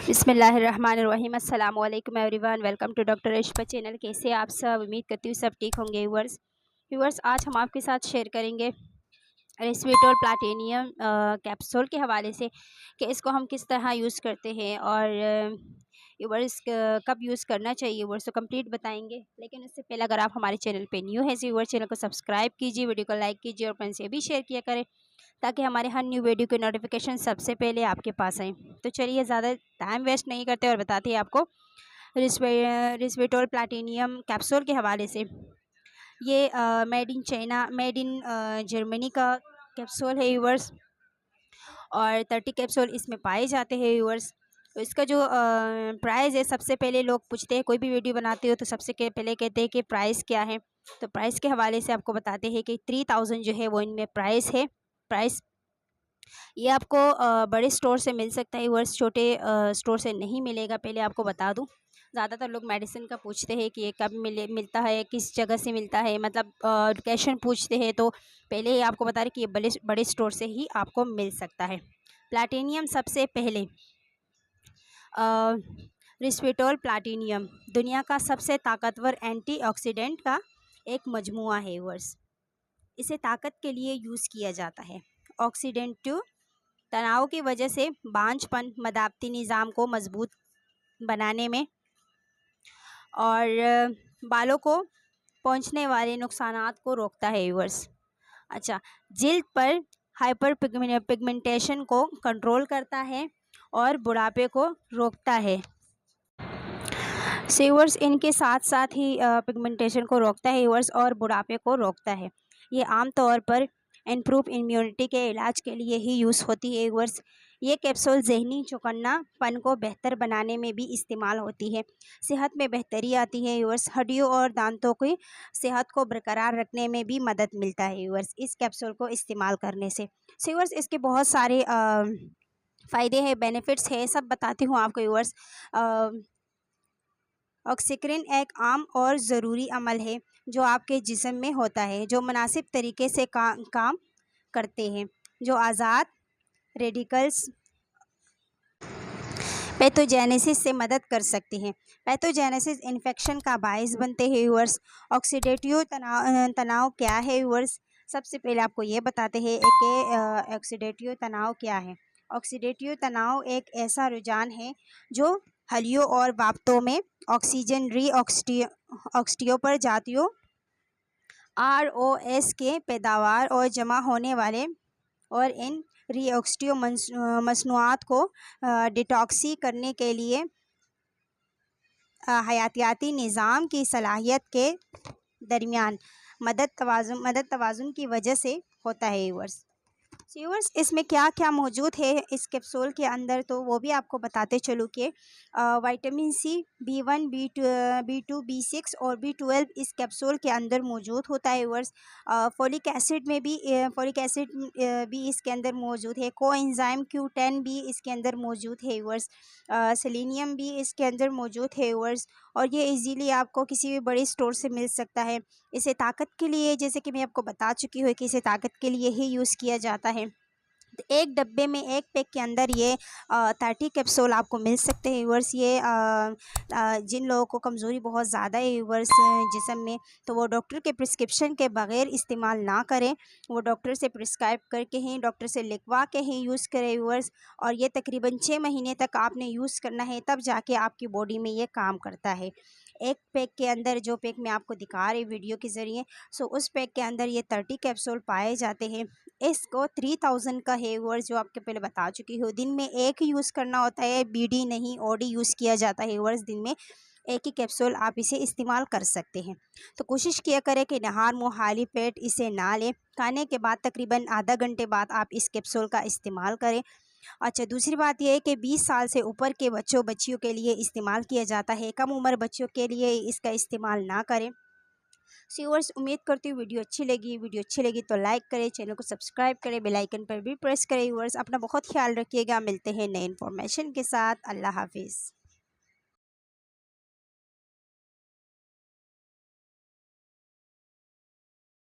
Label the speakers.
Speaker 1: बिस्मिल्लाहिर्रहमानिर्रहीम। अस्सलाम वालेकुम everyone, welcome to doctor Ishfa channel. कैसे आप सब? उम्मीद करती हूँ सब ठीक होंगे। व्यूअर्स आज हम आपके साथ शेयर करेंगे रेस्वेटोल प्लाटिनियम कैप्सूल के हवाले से कि इसको हम किस तरह यूज़ करते हैं और व्यूअर्स कब यूज़ करना चाहिए। व्यूअर्स तो कंप्लीट बताएंगे, लेकिन उससे पहले अगर आप हमारे चैनल पे न्यू है व्यूअर्स चैनल को सब्सक्राइब कीजिए, वीडियो को लाइक कीजिए और फ्रेंड्स से भी शेयर किया करें ताकि हमारे हर न्यू वीडियो की नोटिफिकेशन सबसे पहले आपके पास आए। तो चलिए ज़्यादा टाइम वेस्ट नहीं करते और बताते हैं आपको रेस्वेटोल प्लाटिनियम कैप्सूल के हवाले से। ये made in China, made in Germany का कैप्सूल है व्यूअर्स, और 30 कैप्सूल इसमें पाए जाते हैं व्यूअर्स। तो इसका जो प्राइस है, सबसे पहले लोग पूछते हैं, कोई भी वीडियो बनाते हो तो सबसे पहले कहते हैं कि प्राइस क्या है। तो प्राइस के हवाले से आपको बताते हैं कि 3000 जो है वो इनमें प्राइस है। प्राइस ये आपको बड़े स्टोर से मिल सकता है व्यूअर्स, छोटे स्टोर से नहीं मिलेगा। पहले आपको बता दूं, ज़्यादातर लोग मेडिसिन का पूछते हैं कि ये कब मिलता है, किस जगह से मिलता है, मतलब लोकेशन पूछते हैं। तो पहले ही आपको बता रहे कि ये बड़े स्टोर से ही आपको मिल सकता है। प्लाटिनियम सबसे पहले रेस्वेटोल प्लाटिनियम दुनिया का सबसे ताकतवर एंटीऑक्सीडेंट का एक मजमुआ है व्यूअर्स। इसे ताकत के लिए यूज़ किया जाता है। ऑक्सीडेंटिव तनाव की वजह से बांझपन, मदाफ्ती निज़ाम को मजबूत बनाने में और बालों को पहुंचने वाले नुकसानात को रोकता है व्यूअर्स। अच्छा, जिल्द पर हाइपर पिगमेंटेशन को कंट्रोल करता है और बुढ़ापे को रोकता है। व्यूअर्स इनके साथ साथ ही पिगमेंटेशन को रोकता है व्यूअर्स और बुढ़ापे को रोकता है। ये आमतौर पर इम्प्रूव इम्यूनिटी के इलाज के लिए ही यूज़ होती है व्यूअर्स। ये कैप्सूल जहनी चौकन्नापन को बेहतर बनाने में भी इस्तेमाल होती है। सेहत में बेहतरी आती है व्यूअर्स। हड्डियों और दांतों की सेहत को बरकरार रखने में भी मदद मिलता है व्यूअर्स इस कैप्सूल को इस्तेमाल करने से। व्यूअर्स इसके बहुत सारे फ़ायदे हैं, बेनिफिट्स हैं, सब बताती हूँ आपको व्यूअर्स। ऑक्सीक्रिन एक आम और ज़रूरी अमल है जो आपके जिस्म में होता है, जो मुनासिब तरीके से काम करते हैं, जो आज़ाद रेडिकल्स पैथोजेनेसिस से मदद कर सकते हैं। पैथोजेनेसिस इन्फेक्शन का बायस बनते हैं व्यूअर्स। ऑक्सीडेटिव तनाव क्या है व्यूअर्स? सबसे पहले आपको ये बताते हैं कि ऑक्सीडेटिव तनाव क्या है। ऑक्सीडेटिव तनाव एक ऐसा रुझान है जो हलियों और बाफ्तों में ऑक्सीजन ऑक्सीडियो पर जातियों ROS के पैदावार और जमा होने वाले और इन रिऑक्सीडियो मसनूआत को डिटॉक्सी करने के लिए हयातियाती निज़ाम की सलाहियत के दरमियान मदद तवाज़ुन की वजह से होता है व्यूअर्स। इसमें क्या क्या मौजूद है इस कैप्सूल के अंदर, तो वो भी आपको बताते चलूँ कि vitamin C, B1, B2, B6 और B12 इस कैप्सूल के अंदर मौजूद होता है व्यूअर्स। फोलिक एसिड भी इसके अंदर मौजूद है। कोएंजाइम Q10 भी इसके अंदर मौजूद है व्यूअर्स। सेलेनियम भी इसके अंदर मौजूद है व्यूअर्स, और ये इजीली आपको किसी भी बड़े स्टोर से मिल सकता है। इसे ताकत के लिए, जैसे कि मैं आपको बता चुकी हूँ कि इसे ताकत के लिए ही यूज़ किया जाता है। तो एक डब्बे में, एक पैक के अंदर ये 30 कैप्सूल आपको मिल सकते हैं व्यूअर्स। ये जिन लोगों को कमज़ोरी बहुत ज़्यादा है व्यूअर्स जिस्म में, तो वो डॉक्टर के प्रिस्क्रिप्शन के बगैर इस्तेमाल ना करें। वो डॉक्टर से प्रिस्क्राइब करके ही, डॉक्टर से लिखवा के ही यूज़ करें व्यूअर्स। और ये तकरीबन 6 महीने तक आपने यूज़ करना है, तब जाके आपकी बॉडी में ये काम करता है। एक पैक के अंदर, जो पैक मैं आपको दिखा रही वीडियो के ज़रिए, सो उस पैक के अंदर ये 30 कैप्सूल पाए जाते हैं। इसको 3000 का है व्यूअर्स, जो आपके पहले बता चुकी हूँ। दिन में एक ही यूज़ करना होता है, BD नहीं OD यूज़ किया जाता है व्यूअर्स। दिन में एक ही कैप्सूल आप इसे इस्तेमाल कर सकते हैं। तो कोशिश किया करें कि नहार मुँह खाली पेट इसे ना लें। खाने के बाद तकरीबन आधा घंटे बाद आप इस कैप्सूल का इस्तेमाल करें। अच्छा, दूसरी बात यह है कि 20 साल से ऊपर के बच्चियों के लिए इस्तेमाल किया जाता है। कम उम्र बच्चों के लिए इसका इस्तेमाल ना करें। व्यूअर्स उम्मीद करती हूँ वीडियो अच्छी लगी तो लाइक करें, चैनल को सब्सक्राइब करें, बेल आइकन पर भी प्रेस करें। व्यूअर्स अपना बहुत ख्याल रखिएगा। मिलते हैं नए इन्फॉर्मेशन के साथ। अल्लाह हाफिज़।